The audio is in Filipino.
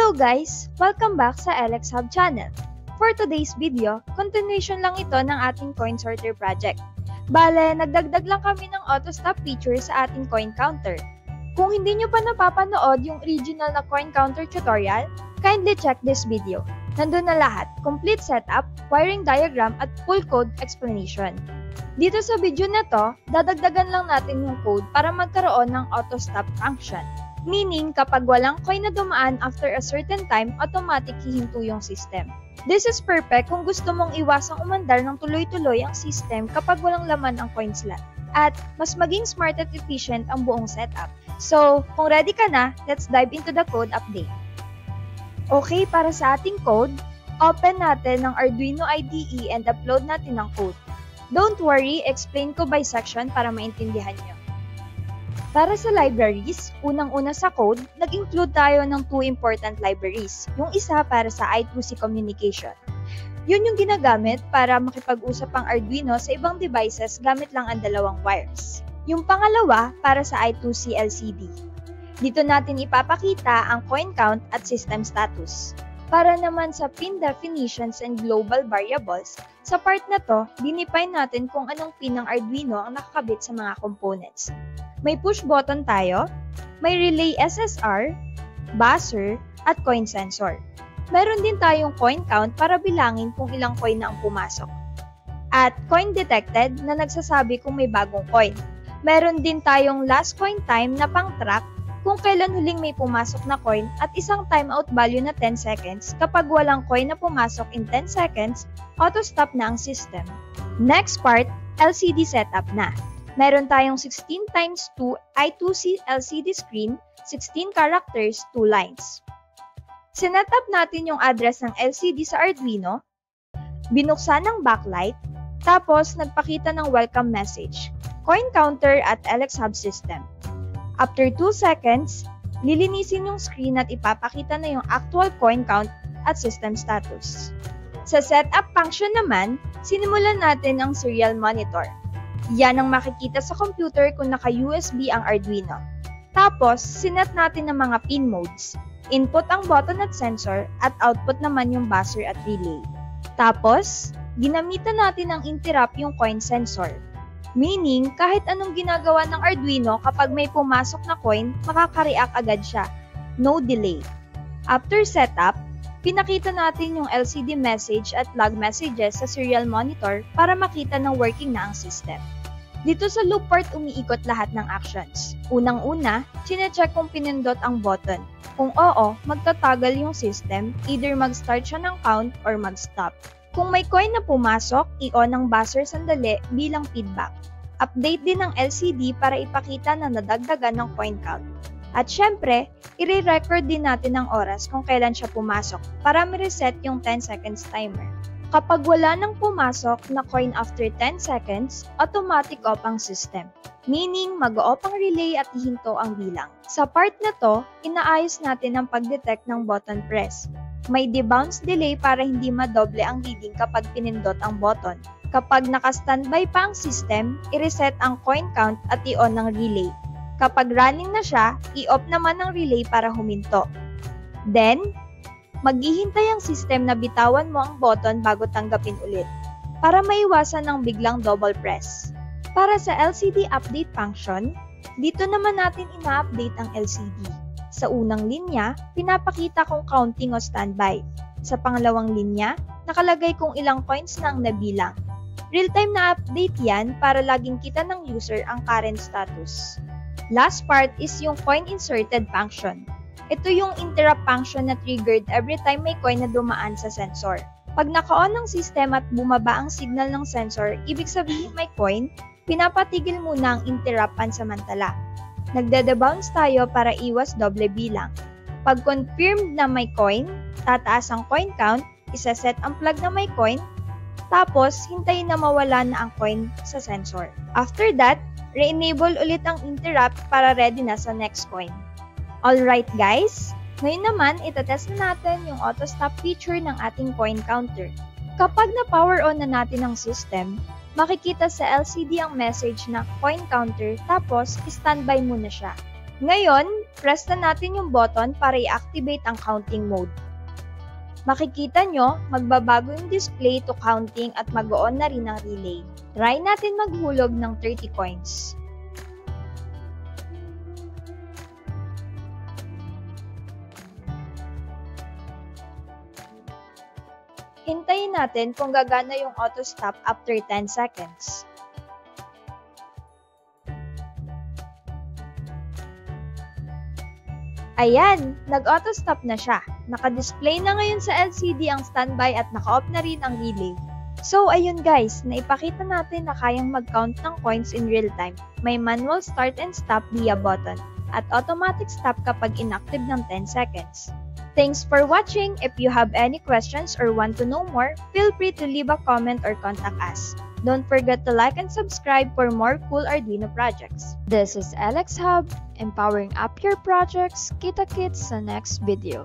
Hello guys! Welcome back sa LX Hub channel. For today's video, continuation lang ito ng ating coin sorter project. Bale, nagdagdag lang kami ng auto stop feature sa ating coin counter. Kung hindi nyo pa napapanood yung original na coin counter tutorial, kindly check this video. Nandun na lahat, complete setup, wiring diagram at full code explanation. Dito sa video na to, dadagdagan lang natin yung code para magkaroon ng auto stop function. Meaning, kapag walang coin na dumaan after a certain time, automatic hihinto yung system. This is perfect kung gusto mong iwasang umandar ng tuloy-tuloy ang system kapag walang laman ang coin slot. At mas maging smart at efficient ang buong setup. So, kung ready ka na, let's dive into the code update. Okay, para sa ating code, open natin ang Arduino IDE and upload natin ang code. Don't worry, explain ko by section para maintindihan nyo. Para sa libraries, unang-una sa code, nag-include tayo ng two important libraries. Yung isa para sa I2C communication. Yun yung ginagamit para makipag-usap ang Arduino sa ibang devices gamit lang ang dalawang wires. Yung pangalawa para sa I2C LCD. Dito natin ipapakita ang coin count at system status. Para naman sa pin definitions and global variables, sa part na to, dinefine natin kung anong pin ng Arduino ang nakakabit sa mga components. May push button tayo, may relay SSR, buzzer, at coin sensor. Meron din tayong coin count para bilangin kung ilang coin na ang pumasok. At coin detected na nagsasabi kung may bagong coin. Meron din tayong last coin time na pang-track kung kailan huling may pumasok na coin at isang timeout value na 10 seconds kapag walang coin na pumasok in 10 seconds, auto-stop na ang system. Next part, LCD setup na. Meron tayong 16x2 I2C LCD screen, 16 characters, 2 lines. Sinetup natin yung address ng LCD sa Arduino, binuksan ng backlight, tapos nagpakita ng welcome message, coin counter at LX Hub system. After 2 seconds, lilinisin yung screen at ipapakita na yung actual coin count at system status. Sa setup function naman, sinimulan natin ang serial monitor. Yan ang makikita sa computer kung naka-USB ang Arduino. Tapos, sinet natin ang mga pin modes. Input ang button at sensor at output naman yung buzzer at relay. Tapos, ginamitan natin ang interrupt yung coin sensor. Meaning, kahit anong ginagawa ng Arduino kapag may pumasok na coin, makaka-react agad siya. No delay. After setup, pinakita natin yung LCD message at log messages sa serial monitor para makita ng working na ang system. Dito sa loop part, umiikot lahat ng actions. Unang-una, chinecheck kung pinindot ang button. Kung oo, magtatagal yung system, either mag-start siya ng count or mag-stop. Kung may coin na pumasok, i-on ang buzzer sandali bilang feedback. Update din ng LCD para ipakita na nadagdagan ng coin count. At syempre, i-record din natin ang oras kung kailan siya pumasok para ma-reset yung 10 seconds timer. Kapag wala nang pumasok na coin after 10 seconds, automatic off ang system. Meaning, mag-off ang relay at ihinto ang bilang. Sa part na to, inaayos natin ang pag-detect ng button press. May debounce delay para hindi madoble ang reading kapag pinindot ang button. Kapag naka-standby pa ang system, i-reset ang coin count at i-on ng relay. Kapag running na siya, i-off naman ang relay para huminto. Then, maghihintay ang system na bitawan mo ang button bago tanggapin ulit, para maiwasan ng biglang double press. Para sa LCD update function, dito naman natin ina-update ang LCD. Sa unang linya, pinapakita kung counting o standby. Sa pangalawang linya, nakalagay kung ilang coins na ang nabilang. Real-time na update yan para laging kita ng user ang current status. Last part is yung coin inserted function. Ito yung interrupt function na triggered every time may coin na dumaan sa sensor. Pag naka-on ang system at bumaba ang signal ng sensor, ibig sabihin may coin, pinapatigil muna ang interrupt pansamantala. Nagde-debounce tayo para iwas doble bilang. Pag confirmed na may coin, tataas ang coin count, isa-set ang plug na may coin, tapos hintayin na mawala na ang coin sa sensor. After that, re-enable ulit ang interrupt para ready na sa next coin. Alright guys, ngayon naman itatest na natin yung auto stop feature ng ating coin counter. Kapag na-power on na natin ang system, makikita sa LCD ang message na coin counter tapos standby muna siya. Ngayon, press na natin yung button para i-activate ang counting mode. Makikita nyo, magbabago yung display to counting at mag-on na rin ang relay. Try natin maghulog ng 30 coins. Hintayin natin kung gagana yung auto stop after 10 seconds. Ayan, nag-auto stop na siya. Naka-display na ngayon sa LCD ang standby at naka-off na rin ang relay. So ayun guys, naipakita natin na kayang mag-count ng coins in real time. May manual start and stop via button at automatic stop kapag inactive ng 10 seconds. Thanks for watching. If you have any questions or want to know more, feel free to leave a comment or contact us. Don't forget to like and subscribe for more cool Arduino projects. This is Alex Hub, empowering up your projects. Kita-kits sa next video.